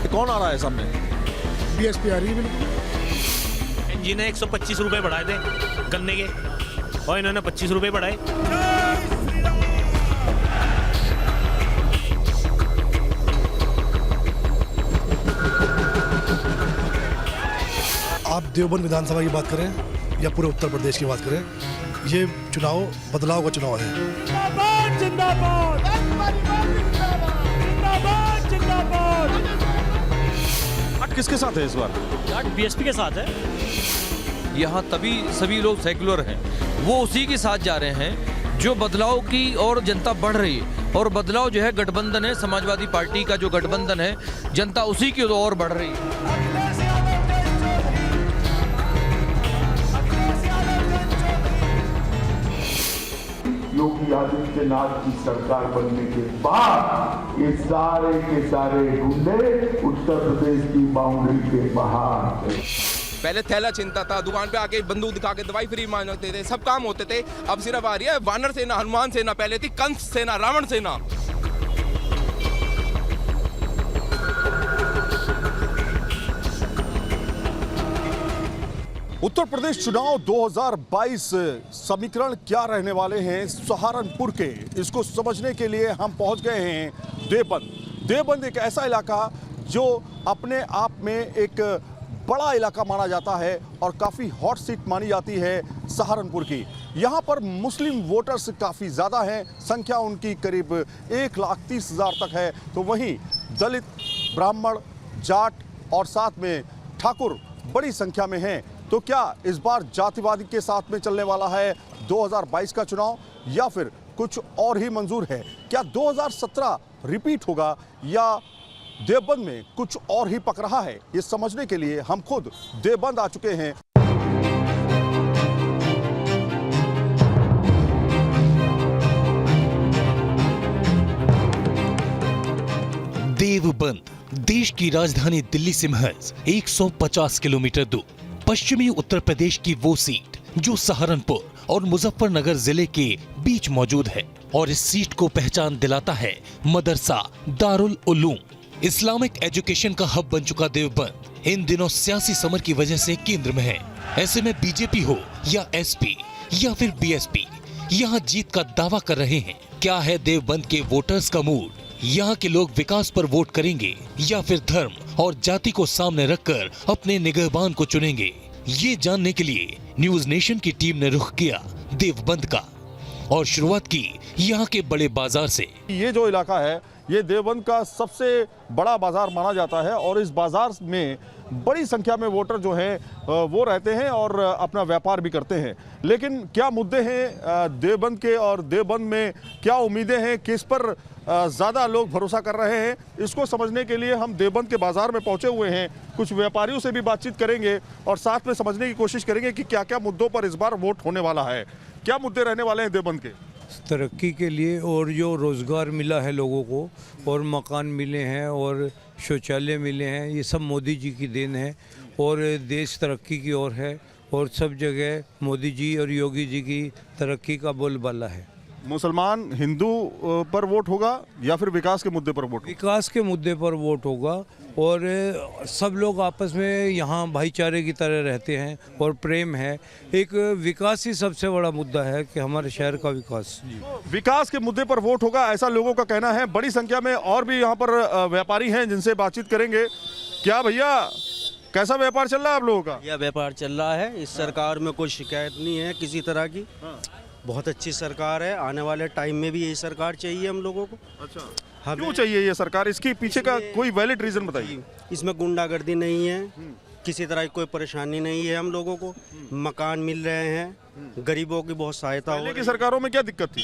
कौन आ रहा है सामने? बीएसपी आ रही है बिल्कुल। एनजी ने 125 रुपए बढ़ाए थे गन्ने के और इन्होंने 25 रुपए बढ़ाए। आप देवबंद विधानसभा की बात करें या पूरे उत्तर प्रदेश की बात करें, ये चुनाव बदलाव का चुनाव है। जिंदाबाद जिंदाबाद जिंदाबाद जिंदाबाद। किसके साथ है इस बार? बीएसपी के साथ है। यहाँ तभी सभी लोग सेक्युलर हैं, वो उसी के साथ जा रहे हैं जो बदलाव की और जनता बढ़ रही है। और बदलाव जो है गठबंधन है, समाजवादी पार्टी का जो गठबंधन है, जनता उसी की ओर बढ़ रही है। योगी आदित्यनाथ की सरकार बनने के बाद ये सारे के सारे गुंडे उत्तर प्रदेश की बाउंड्री के बाहर। पहले थैला चिंता था, दुकान पे आके बंदूक दिखा के दवाई फ्री मांगते थे, सब काम होते थे। अब सिर्फ आ रही है वानर सेना, हनुमान सेना, पहले थी कंस सेना, रावण सेना। उत्तर प्रदेश चुनाव 2022 समीकरण क्या रहने वाले हैं सहारनपुर के, इसको समझने के लिए हम पहुंच गए हैं देवबंद। देवबंद एक ऐसा इलाका जो अपने आप में एक बड़ा इलाका माना जाता है और काफ़ी हॉट सीट मानी जाती है सहारनपुर की। यहाँ पर मुस्लिम वोटर्स काफ़ी ज़्यादा हैं, संख्या उनकी करीब 1,30,000 तक है। तो वहीं दलित, ब्राह्मण, जाट और साथ में ठाकुर बड़ी संख्या में हैं। तो क्या इस बार जातिवादी के साथ में चलने वाला है 2022 का चुनाव या फिर कुछ और ही मंजूर है? क्या 2017 रिपीट होगा या देवबंद में कुछ और ही पक रहा है? ये समझने के लिए हम खुद देवबंद आ चुके हैं। देवबंद देश की राजधानी दिल्ली से महज 150 किलोमीटर दूर पश्चिमी उत्तर प्रदेश की वो सीट जो सहारनपुर और मुजफ्फरनगर जिले के बीच मौजूद है। और इस सीट को पहचान दिलाता है मदरसा दारुल उलूम। इस्लामिक एजुकेशन का हब बन चुका देवबंद इन दिनों सियासी समर की वजह से केंद्र में है। ऐसे में बीजेपी हो या एसपी या फिर बीएसपी यहाँ जीत का दावा कर रहे हैं। क्या है देवबंद के वोटर्स का मूड? यहाँ के लोग विकास पर वोट करेंगे या फिर धर्म और जाति को सामने रखकर अपने निगहबान को चुनेंगे? ये जानने के लिए न्यूज नेशन की टीम ने रुख किया देवबंद का और शुरुआत की यहाँ के बड़े बाजार से। ये जो इलाका है ये देवबंद का सबसे बड़ा बाजार माना जाता है और इस बाजार में बड़ी संख्या में वोटर जो हैं वो रहते हैं और अपना व्यापार भी करते हैं। लेकिन क्या मुद्दे हैं देवबंद के और देवबंद में क्या उम्मीदें हैं, किस पर ज़्यादा लोग भरोसा कर रहे हैं, इसको समझने के लिए हम देवबंद के बाजार में पहुंचे हुए हैं। कुछ व्यापारियों से भी बातचीत करेंगे और साथ में समझने की कोशिश करेंगे कि क्या क्या मुद्दों पर इस बार वोट होने वाला है। क्या मुद्दे रहने वाले हैं देवबंद के? तरक्की के लिए और जो रोज़गार मिला है लोगों को और मकान मिले हैं और शौचालय मिले हैं, ये सब मोदी जी की देन है और देश तरक्की की ओर है और सब जगह मोदी जी और योगी जी की तरक्की का बोलबाला है। मुसलमान हिंदू पर वोट होगा या फिर विकास के मुद्दे पर वोट? विकास के मुद्दे पर वोट होगा और सब लोग आपस में यहाँ भाईचारे की तरह रहते हैं और प्रेम है। एक विकास ही सबसे बड़ा मुद्दा है कि हमारे शहर का विकास के मुद्दे पर वोट होगा, ऐसा लोगों का कहना है। बड़ी संख्या में और भी यहाँ पर व्यापारी हैं जिनसे बातचीत करेंगे। क्या भैया कैसा व्यापार चल रहा है आप लोगों का? यह व्यापार चल रहा है, इस सरकार में कोई शिकायत नहीं है किसी तरह की। बहुत अच्छी सरकार है, आने वाले टाइम में भी यही सरकार चाहिए हम लोगों को। अच्छा, क्यों चाहिए ये सरकार? इसके पीछे का कोई वैलिड रीजन बताइए। इसमें गुंडागर्दी नहीं है, किसी तरह की कोई परेशानी नहीं है, हम लोगों को मकान मिल रहे हैं, गरीबों की बहुत सहायता हो रही है। पहले की सरकारों में क्या दिक्कत थी?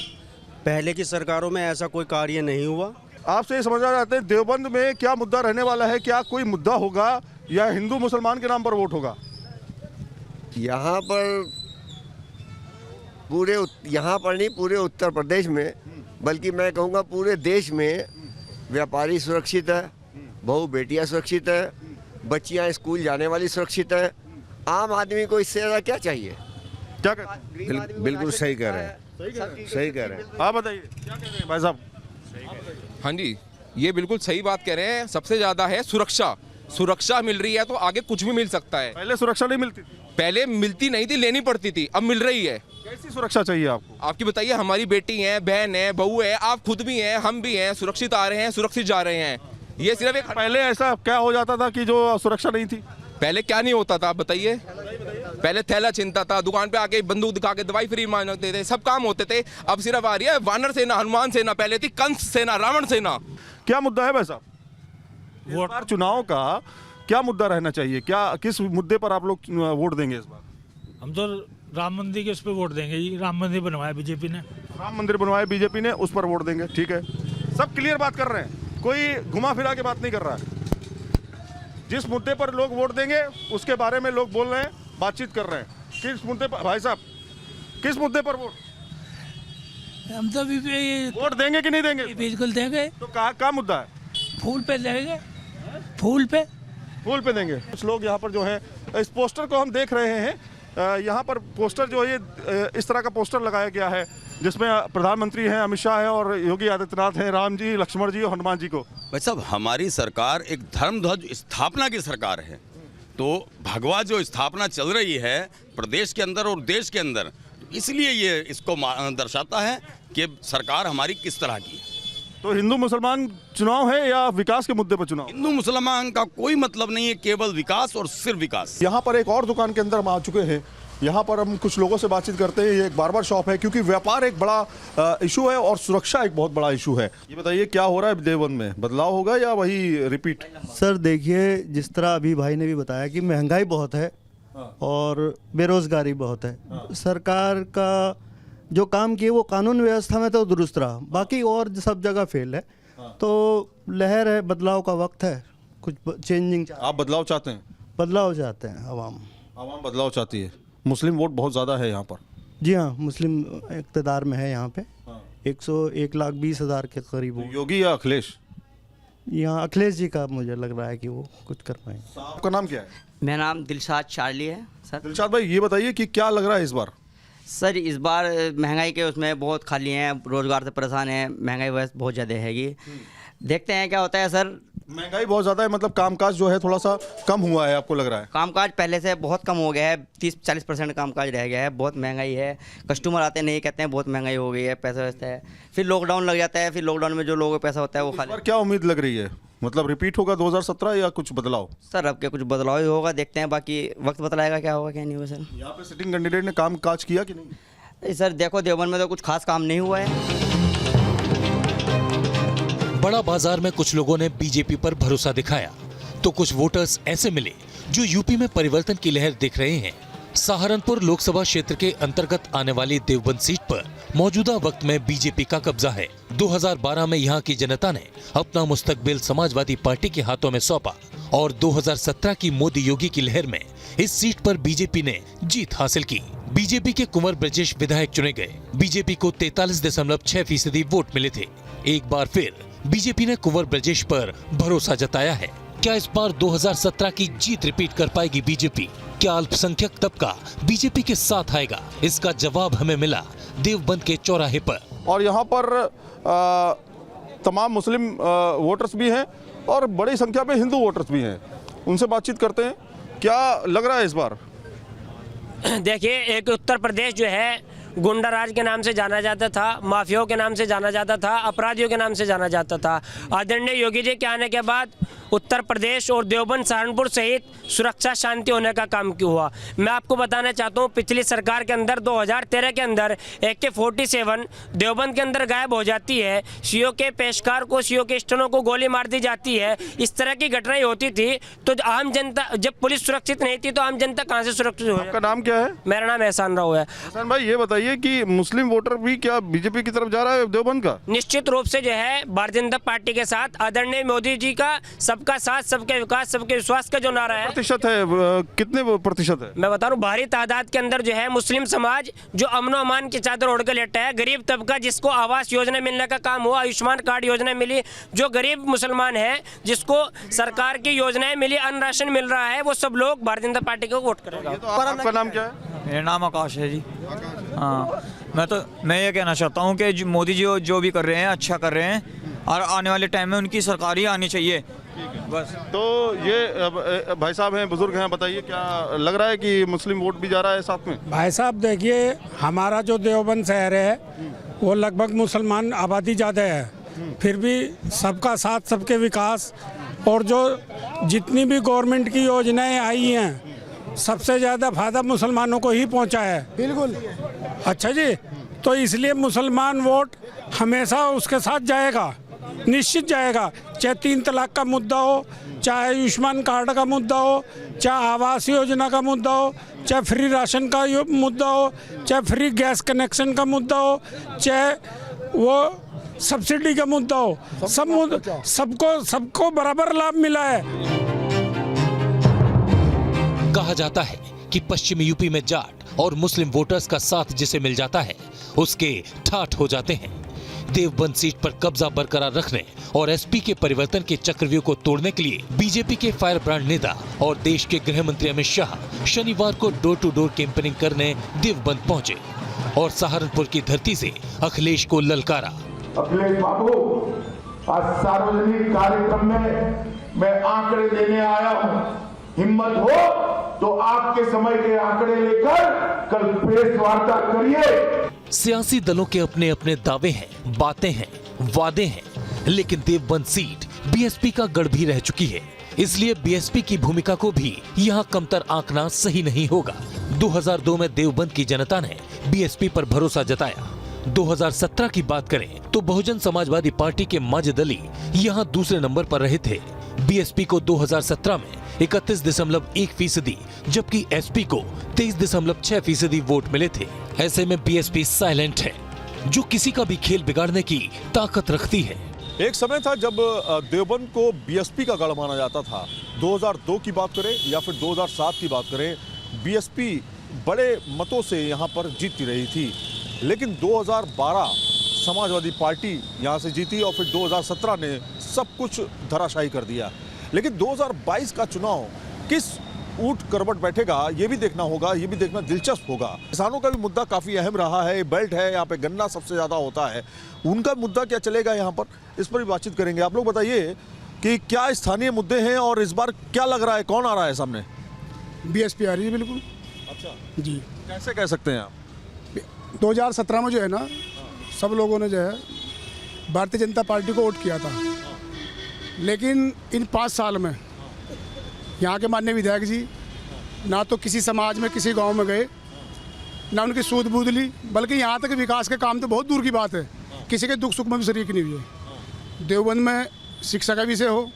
पहले की सरकारों में ऐसा कोई कार्य नहीं हुआ। आपसे समझना चाहते हैं देवबंद में क्या मुद्दा रहने वाला है? क्या कोई मुद्दा होगा या हिंदू मुसलमान के नाम पर वोट होगा? यहाँ पर नहीं, पूरे उत्तर प्रदेश में, बल्कि मैं कहूँगा पूरे देश में व्यापारी सुरक्षित है, बहू बेटियाँ सुरक्षित है, बच्चियाँ स्कूल जाने वाली सुरक्षित है। आम आदमी को इससे ज़्यादा क्या चाहिए? क्या बिल्कुल सही कह रहे हैं, सही कह रहे हैं। आप बताइए क्या कह रहे हैं भाई साहब? हाँ जी, ये बिल्कुल सही बात कह रहे हैं। सबसे ज़्यादा है सुरक्षा। सुरक्षा मिल रही है तो आगे कुछ भी मिल सकता है। पहले सुरक्षा नहीं मिलती थी, पहले मिलती नहीं थी, लेनी पड़ती थी, अब मिल रही है। कैसी सुरक्षा चाहिए आपको? आपकी बताइए, हमारी बेटी है, बहन है, बहू है, आप खुद भी हैं, हम भी हैं, सुरक्षित आ रहे हैं, सुरक्षित जा रहे हैं। ये सिर्फ एक पहले ऐसा क्या हो जाता था कि जो सुरक्षा नहीं थी? पहले क्या नहीं होता था आप बताइए। पहले थैला चिंता था, दुकान पे आके बंदूक दिखा के दवाई फ्री मांगते थे, सब काम होते थे। अब सिर्फ आ रही है वानर सेना, हनुमान सेना, पहले थी कंस सेना, रावण सेना। क्या मुद्दा है भाई साहब? इस बार चुनाव का क्या मुद्दा रहना चाहिए? क्या किस मुद्दे पर आप लोग वोट देंगे इस बार? हम तो राम मंदिर के उस पर वोट देंगे जी। राम मंदिर बनवाया बीजेपी ने। राम मंदिर बनवाया बीजेपी ने, उस पर वोट देंगे। ठीक है, सब क्लियर बात कर रहे हैं, कोई घुमा फिरा के बात नहीं कर रहा है। जिस मुद्दे पर लोग वोट देंगे उसके बारे में लोग बोल रहे हैं, बातचीत कर रहे हैं। किस मुद्दे पर भाई साहब, किस मुद्दे पर वोट? हम तो वोट देंगे कि नहीं देंगे? बिल्कुल देंगे। तो क्या मुद्दा है? फूल पे देंगे, फूल पे देंगे। कुछ लोग यहाँ पर जो है, इस पोस्टर को हम देख रहे हैं, यहाँ पर पोस्टर जो है इस तरह का पोस्टर लगाया गया है जिसमें प्रधानमंत्री हैं, अमित शाह है और योगी आदित्यनाथ हैं, राम जी, लक्ष्मण जी और हनुमान जी को। भाई साहब, हमारी सरकार एक धर्म ध्वज स्थापना की सरकार है, तो भगवा जो स्थापना चल रही है प्रदेश के अंदर और देश के अंदर, इसलिए ये इसको दर्शाता है कि सरकार हमारी किस तरह की है। तो हिंदू मुसलमान चुनाव है या विकास के मुद्दे पर चुनाव? हिंदू मुसलमान का कोई मतलब नहीं है, केवल विकास और सिर्फ विकास। यहाँ पर एक और दुकान के अंदर हम आ चुके हैं। यहाँ पर हम कुछ लोगों से बातचीत करते हैं। ये एक बार्बर शॉप है, क्योंकि व्यापार एक बड़ा इशू है और सुरक्षा एक बहुत बड़ा इशू है। ये बताइए क्या हो रहा है देवबंद में? बदलाव होगा या वही रिपीट? सर देखिए, जिस तरह अभी भाई ने भी बताया कि महंगाई बहुत है और बेरोजगारी बहुत है। सरकार का जो काम किए वो कानून व्यवस्था में तो दुरुस्त रहा, बाकी और सब जगह फेल है। तो लहर है, बदलाव का वक्त है, कुछ चेंजिंग। आप बदलाव चाहते हैं? बदलाव चाहते हैं आवाम बदलाव चाहती है। मुस्लिम वोट बहुत ज़्यादा है यहाँ पर। जी हाँ, मुस्लिम इक़्तिदार में है यहाँ पे। 1,20,000 के करीब। योगी या अखिलेश? यहाँ अखिलेश जी का मुझे लग रहा है कि वो कुछ कर पाएंगे। आपका नाम क्या है? मेरा नाम दिलशाद चार्ली है सर। दिलशाद भाई, ये बताइए कि क्या लग रहा है इस बार? सर इस बार महंगाई के उसमें बहुत खाली हैं, रोज़गार से परेशान हैं, महंगाई वैसे बहुत ज़्यादा हैगी। देखते हैं क्या होता है सर। महंगाई बहुत ज़्यादा है, मतलब कामकाज जो है थोड़ा सा कम हुआ है, आपको लग रहा है? कामकाज पहले से बहुत कम हो गया है, 30-40% कामकाज रह गया है। बहुत महंगाई है, कस्टमर आते नहीं, कहते हैं बहुत महंगाई हो गई है, पैसा वैसा है। फिर लॉकडाउन लग जाता है, फिर लॉकडाउन में जो लोगों को पैसा होता है वो खा लेते हैं। क्या उम्मीद लग रही है, मतलब रिपीट होगा 2017 या कुछ बदलाव? सर अब क्या कुछ बदलाव ही होगा, देखते हैं, बाकी वक्त बतलाएगा क्या होगा क्या नहीं होगा। सर यहाँ पे सिटिंग कैंडिडेट ने काम काज किया कि नहीं? सर देखो, देवबंद में तो कुछ खास काम नहीं हुआ है। बड़ा बाजार में कुछ लोगों ने बीजेपी पर भरोसा दिखाया तो कुछ वोटर्स ऐसे मिले जो यूपी में परिवर्तन की लहर देख रहे हैं। सहारनपुर लोकसभा क्षेत्र के अंतर्गत आने वाली देवबंद सीट पर मौजूदा वक्त में बीजेपी का कब्जा है। 2012 में यहाँ की जनता ने अपना मुस्तकबिल समाजवादी पार्टी के हाथों में सौंपा और 2017 की मोदी योगी की लहर में इस सीट पर बीजेपी ने जीत हासिल की। बीजेपी के कुंवर ब्रजेश विधायक चुने गए। बीजेपी को 43.6% वोट मिले थे। एक बार फिर बीजेपी ने कुंवर ब्रजेश पर भरोसा जताया है। क्या इस बार 2017 की जीत रिपीट कर पाएगी बीजेपी? क्या अल्पसंख्यक तबका बीजेपी के साथ आएगा? इसका जवाब हमें मिला देवबंद के चौराहे पर। और यहाँ पर तमाम मुस्लिम वोटर्स भी हैं और बड़ी संख्या में हिंदू वोटर्स भी हैं। उनसे बातचीत करते हैं, क्या लग रहा है इस बार? देखिए, एक उत्तर प्रदेश जो है गुंडा राज के नाम से जाना जाता था, माफियाओं के नाम से जाना जाता था, अपराधियों के नाम से जाना जाता था। आदरणीय योगी जी के आने के बाद उत्तर प्रदेश और देवबंद सहारनपुर सहित सुरक्षा शांति होने का काम क्यों हुआ। मैं आपको बताना चाहता हूँ, पिछली सरकार के अंदर 2013 के अंदर AK-47 देवबंद के अंदर गायब हो जाती है, सीओ के पेशकार को, सीओ के स्टनों को गोली मार दी जाती है। इस तरह की घटनाएं होती थी तो आम जनता, जब पुलिस सुरक्षित नहीं थी तो आम जनता कहाँ से सुरक्षित हो? आपका नाम क्या है? मेरा नाम एहसान राव है। एहसान भाई, ये बताइए कि मुस्लिम वोटर भी क्या बीजेपी की तरफ जा रहा है देवबंद का? निश्चित रूप से जो है भारतीय जनता पार्टी के साथ आदरणीय मोदी जी का सबका साथ, सबके विकास, सबके विश्वास का जो नारा है। प्रतिशत है, कितने प्रतिशत है? मैं बता रहा हूँ, भारी तादाद के अंदर जो है मुस्लिम समाज जो अमनो अमान की चादर ओढ़ के लेटा है। गरीब तबका जिसको आवास योजना मिलने का काम हुआ, आयुष्मान कार्ड योजना मिली, जो गरीब मुसलमान है जिसको सरकार की योजनाएं मिली, अन्न राशन मिल रहा है, वो सब लोग भारतीय जनता पार्टी को वोट करेगा। आपका नाम क्या है? मेरा नाम आकाश है जी। हाँ, मैं ये कहना चाहता हूँ कि मोदी जी जो भी कर रहे हैं अच्छा कर रहे हैं, और आने वाले टाइम में उनकी सरकार ही आनी चाहिए बस। तो ये भाई साहब हैं, बुजुर्ग हैं, बताइए क्या लग रहा है कि मुस्लिम वोट भी जा रहा है साथ में? भाई साहब देखिए, हमारा जो देवबंद शहर है वो लगभग मुसलमान आबादी ज़्यादा है, फिर भी सबका साथ सबके विकास और जो जितनी भी गवर्नमेंट की योजनाएं आई हैं सबसे ज़्यादा फायदा मुसलमानों को ही पहुंचा है। बिल्कुल। अच्छा जी, तो इसलिए मुसलमान वोट हमेशा उसके साथ जाएगा, निश्चित जाएगा। चाहे 3 तलाक का मुद्दा हो, चाहे आयुष्मान कार्ड का मुद्दा हो, चाहे आवास योजना का मुद्दा हो, चाहे फ्री राशन का मुद्दा हो, चाहे फ्री गैस कनेक्शन का मुद्दा हो, चाहे वो सब्सिडी का मुद्दा हो, सबको बराबर लाभ मिला है। कहा जाता है कि पश्चिमी यूपी में जाट और मुस्लिम वोटर्स का साथ जिसे मिल जाता है उसके ठाठ हो जाते हैं। देवबंद सीट पर कब्जा बरकरार रखने और एसपी के परिवर्तन के चक्रव्यूह को तोड़ने के लिए बीजेपी के फायर ब्रांड नेता और देश के गृह मंत्री अमित शाह शनिवार को डोर टू डोर कैंपेनिंग करने देवबंद पहुंचे और सहारनपुर की धरती से अखिलेश को ललकारा। अखिलेश बाबू, आज सार्वजनिक कार्यक्रम में मैं आंकड़े देने आया हूँ। हिम्मत हो तो आपके समय के आंकड़े लेकर कल प्रेस वार्ता करिए। सियासी दलों के अपने अपने दावे हैं, बातें हैं, वादे हैं, लेकिन देवबंद सीट बीएसपी का गढ़ भी रह चुकी है, इसलिए बीएसपी की भूमिका को भी यहाँ कमतर आंकना सही नहीं होगा। 2002 में देवबंद की जनता ने बीएसपी पर भरोसा जताया। 2017 की बात करें तो बहुजन समाजवादी पार्टी के माजिद अली यहाँ दूसरे नंबर पर रहे थे। बीएसपी को 2017 में 31.1% जबकि एसपी को 23.6% वोट मिले थे। ऐसे में बीएसपी साइलेंट है, जो किसी का भी खेल बिगाड़ने की ताकत रखती है। एक समय था जब देवबंद को बीएसपी का गढ़ माना जाता था। 2002 की बात करें या फिर 2007 की बात करें, बीएसपी बड़े मतों से यहाँ पर जीतती रही थी, लेकिन 2012 समाजवादी पार्टी यहाँ से जीती और फिर 2017 ने सब कुछ धराशायी कर दिया। लेकिन 2022 का चुनाव किस ऊंट करवट बैठेगा ये भी देखना होगा, ये भी देखना दिलचस्प होगा। किसानों का भी मुद्दा काफ़ी अहम रहा है। बेल्ट है, यहाँ पे गन्ना सबसे ज़्यादा होता है, उनका मुद्दा क्या चलेगा यहाँ पर, इस पर भी बातचीत करेंगे। आप लोग बताइए कि क्या स्थानीय मुद्दे हैं और इस बार क्या लग रहा है, कौन आ रहा है सामने? बीएसपी आ रही है बिल्कुल। अच्छा जी। कैसे कह सकते हैं आप? 2017 में जो है ना, सब लोगों ने जो है भारतीय जनता पार्टी को वोट किया था, लेकिन इन 5 साल में यहाँ के माननीय विधायक जी ना तो किसी समाज में किसी गांव में गए, ना उनकी सूद बूद ली, बल्कि यहाँ तक विकास के काम तो बहुत दूर की बात है, किसी के दुख सुख में भी शरीक नहीं हुए। देवबंद में शिक्षा का विषय हो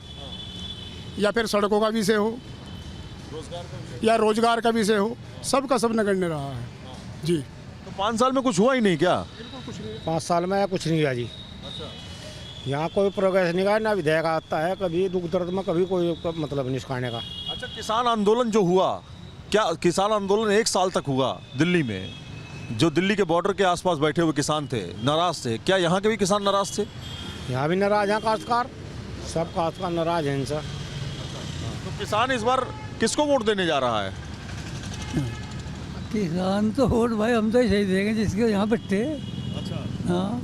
या फिर सड़कों का विषय हो या रोजगार का विषय हो, सबका सब नगण्य रहा है जी। तो 5 साल में कुछ हुआ ही नहीं क्या? 5 साल में कुछ नहीं हुआ जी। यहाँ कोई प्रोग्रेस नहीं है, ना विधेयक आता है, कभी दुख दर्द में कभी कोई मतलब नहीं सिखाने का। अच्छा, किसान आंदोलन जो हुआ, क्या किसान आंदोलन 1 साल तक हुआ दिल्ली में? जो दिल्ली के बॉर्डर के आसपास बैठे हुए किसान थे, नाराज थे, क्या यहाँ के भी किसान नाराज थे? यहाँ भी नाराज हैं काश्तकार, सब काश्तकार नाराज हैं इनसे। तो किसान इस बार किसको वोट देने जा रहा है? किसान तो वोट भाई हम तो यही देंगे जिसके यहाँ बैठे। अच्छा। हाँ,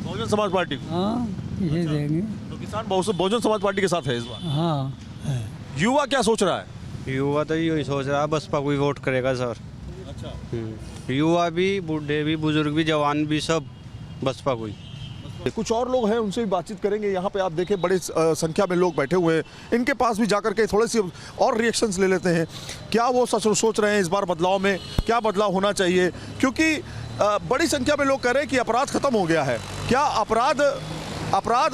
बहुजन समाज पार्टी को? हाँ, यही देंगे। तो किसान बहुजन समाज पार्टी के साथ है इस बार? हाँ। युवा क्या सोच रहा है? युवा तो यही सोच रहा है बसपा को ही वोट करेगा सर। अच्छा। युवा भी, बूढ़े भी, बुजुर्ग भी, जवान भी, सब बसपा को ही। कुछ और लोग हैं, उनसे भी बातचीत करेंगे। यहाँ पे आप देखें बड़ी संख्या में लोग बैठे हुए हैं, इनके पास भी जाकर के थोड़े सी और रिएक्शंस ले लेते हैं। क्या वो सच सोच रहे हैं इस बार बदलाव में, क्या बदलाव होना चाहिए? क्योंकि बड़ी संख्या में लोग कह रहे हैं कि अपराध खत्म हो गया है। क्या अपराध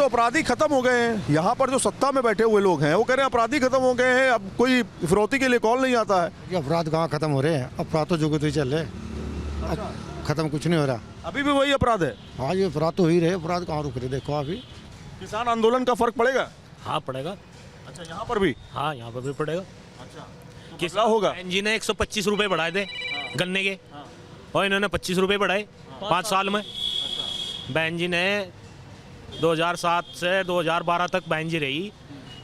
अपराधी खत्म हो गए हैं? यहाँ पर जो सत्ता में बैठे हुए लोग हैं वो कह रहे हैं अपराधी खत्म हो गए हैं, अब कोई फिरौती के लिए कॉल नहीं आता है। अपराध कहाँ खत्म हो रहे हैं? अपराध तो जुगत ही चल रहे, खत्म कुछ नहीं हो रहा। अभी भी वही अपराध है? हाँ, ये अपराध तो ही रहे, अपराध कहाँ रुक रहे? देखो अभी किसान आंदोलन का फर्क पड़ेगा? हाँ पड़ेगा। अच्छा, यहाँ पर भी? हाँ, यहाँ पर भी पड़ेगा। अच्छा, किसला होगा? जी ने 125 रुपए बढ़ाए थे गन्ने के, और इन्होंने 25 रुपए बढ़ाए 5 साल में। बहन जी ने 2007 से 2012 तक बहन जी रही,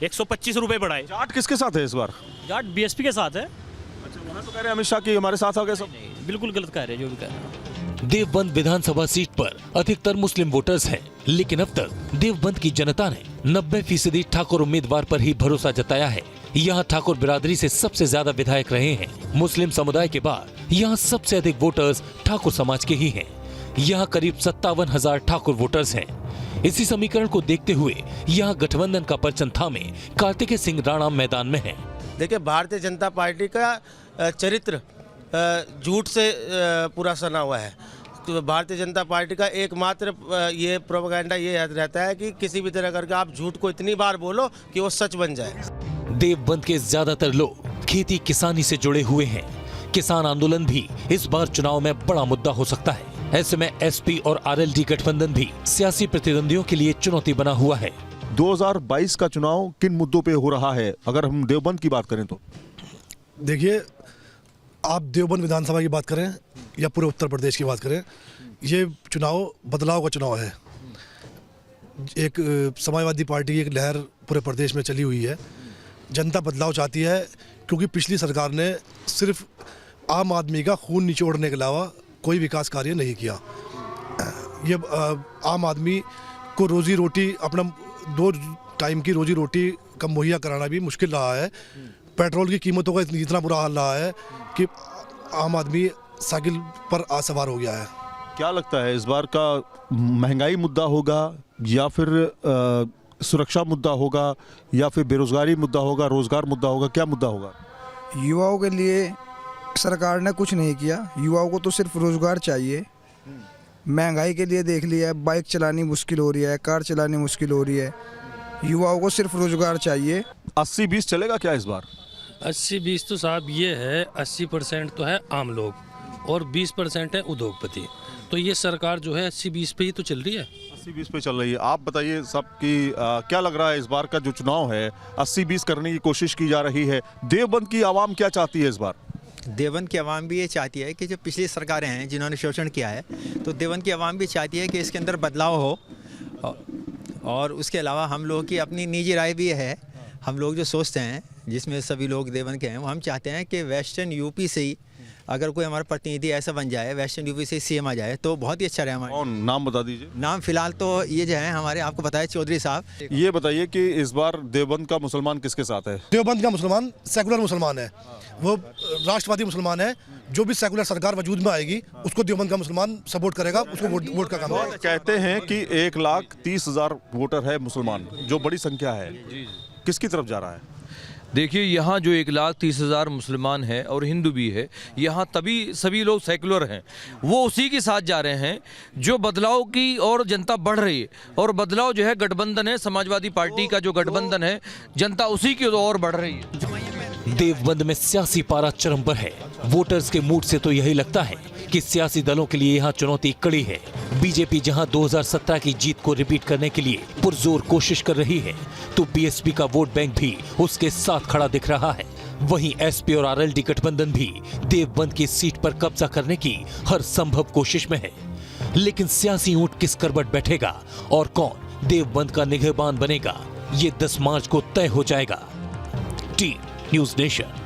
125 रुपए बढ़ाए। जाट किसके साथ है इस बार? जाट बीएसपी के साथ है। अच्छा, वहाँ तो कह रहे हैं अमित शाह की हमारे साथ आ गए सब। बिल्कुल गलत कह रहे हैं जो भी कह रहे हैं। देवबंद विधानसभा सीट पर अधिकतर मुस्लिम वोटर्स हैं, लेकिन अब तक देवबंद की जनता ने 90% ठाकुर उम्मीदवार पर ही भरोसा जताया है। यहाँ ठाकुर बिरादरी से सबसे ज्यादा विधायक रहे हैं। मुस्लिम समुदाय के बाद यहाँ सबसे अधिक वोटर्स ठाकुर समाज के ही हैं। यहाँ करीब 57,000 ठाकुर वोटर्स हैं। इसी समीकरण को देखते हुए यहाँ गठबंधन का परचम थामे कार्तिकेय सिंह राणा मैदान में है। देखिए, भारतीय जनता पार्टी का चरित्र झूठ से पूरा सना हुआ है। तो भारतीय जनता पार्टी का एकमात्र ये प्रोपेगेंडा ये रहता है कि किसी भी तरह करके आप झूठ को इतनी बार बोलो कि वो सच बन जाए। देवबंद के ज्यादातर लोग खेती किसानी से जुड़े हुए हैं। किसान आंदोलन भी इस बार चुनाव में बड़ा मुद्दा हो सकता है। ऐसे में एसपी और आरएलडी गठबंधन भी सियासी प्रतिद्वंदियों के लिए चुनौती बना हुआ है। 2022 का चुनाव किन मुद्दों पे हो रहा है, अगर हम देवबंद की बात करें तो? देखिए, आप देवबंद विधानसभा की बात करें या पूरे उत्तर प्रदेश की बात करें, ये चुनाव बदलाव का चुनाव है। एक समाजवादी पार्टी की एक लहर पूरे प्रदेश में चली हुई है। जनता बदलाव चाहती है, क्योंकि पिछली सरकार ने सिर्फ आम आदमी का खून निचोड़ने के अलावा कोई विकास कार्य नहीं किया। ये आम आदमी को रोजी रोटी, अपना 2 टाइम की रोजी रोटी का मुहैया कराना भी मुश्किल रहा है। पेट्रोल की कीमतों का इतना बुरा हाल रहा है कि आम आदमी साइकिल पर सवार हो गया है। क्या लगता है इस बार का महंगाई मुद्दा होगा या फिर सुरक्षा मुद्दा होगा या फिर बेरोजगारी मुद्दा होगा, रोजगार मुद्दा होगा, क्या मुद्दा होगा? युवाओं के लिए सरकार ने कुछ नहीं किया। युवाओं को तो सिर्फ रोजगार चाहिए। महंगाई के लिए देख लिया, बाइक चलानी मुश्किल हो रही है, कार चलानी मुश्किल हो रही है। युवाओं को सिर्फ रोजगार चाहिए। 80-20 चलेगा क्या इस बार? 80-20 तो साहब ये है, 80% तो है आम लोग और 20% है उद्योगपति। तो ये सरकार जो है 80-20 पे ही तो चल रही है। 80-20 पे चल रही है। आप बताइए सब कि क्या लग रहा है इस बार का जो चुनाव है 80-20 करने की कोशिश की जा रही है। देवबंद की आवाम क्या चाहती है इस बार? देवबंद की आवाम भी ये चाहती है कि जो पिछली सरकारें हैं जिन्होंने शोषण किया है, तो देवबंद की आवाम भी चाहती है कि इसके अंदर बदलाव हो। और उसके अलावा हम लोगों की अपनी निजी राय भी है। हम लोग जो सोचते हैं, जिसमें सभी लोग देवबंद के हैं, वो हम चाहते हैं कि वेस्टर्न यूपी से ही अगर कोई हमारा प्रतिनिधि ऐसा बन जाए, वेस्टर्न यूपी से सीएम आ जाए तो बहुत ही अच्छा रहे हमारे। कौन नाम बता दीजिए? नाम फिलहाल तो ये जो है हमारे, आपको बताया, चौधरी साहब। ये बताइए कि इस बार देवबंद का मुसलमान किसके साथ है? देवबंद का मुसलमान सेकुलर मुसलमान है, वो राष्ट्रवादी मुसलमान है। जो भी सेकुलर सरकार वजूद में आएगी उसको देवबंद का मुसलमान सपोर्ट करेगा, उसको वोट का काम है। कहते हैं कि 1,30,000 वोटर है मुसलमान, जो बड़ी संख्या है, किसकी तरफ जा रहा है? देखिए, यहाँ जो 1,30,000 मुसलमान हैं और हिंदू भी है, यहाँ तभी सभी लोग सेकुलर हैं, वो उसी के साथ जा रहे हैं जो बदलाव की और जनता बढ़ रही है। और बदलाव जो है गठबंधन है, समाजवादी पार्टी का जो गठबंधन है, जनता उसी की ओर बढ़ रही है। देवबंद में सियासी पारा चरम पर है। वोटर्स के मूड से तो यही लगता है कि सियासी दलों के लिए यहाँ चुनौती कड़ी है। बीजेपी जहाँ 2017 की जीत को रिपीट करने के लिए पुरजोर कोशिश कर रही है, तो बीएसपी का वोट बैंक भी उसके साथ खड़ा दिख रहा है। वहीं एसपी और आरएलडी गठबंधन भी देवबंद की सीट पर कब्जा करने की हर संभव कोशिश में है। लेकिन सियासी ऊंट किस करवट बैठेगा और कौन देवबंद का निगहबान बनेगा, ये 10 मार्च को तय हो जाएगा। T news nation.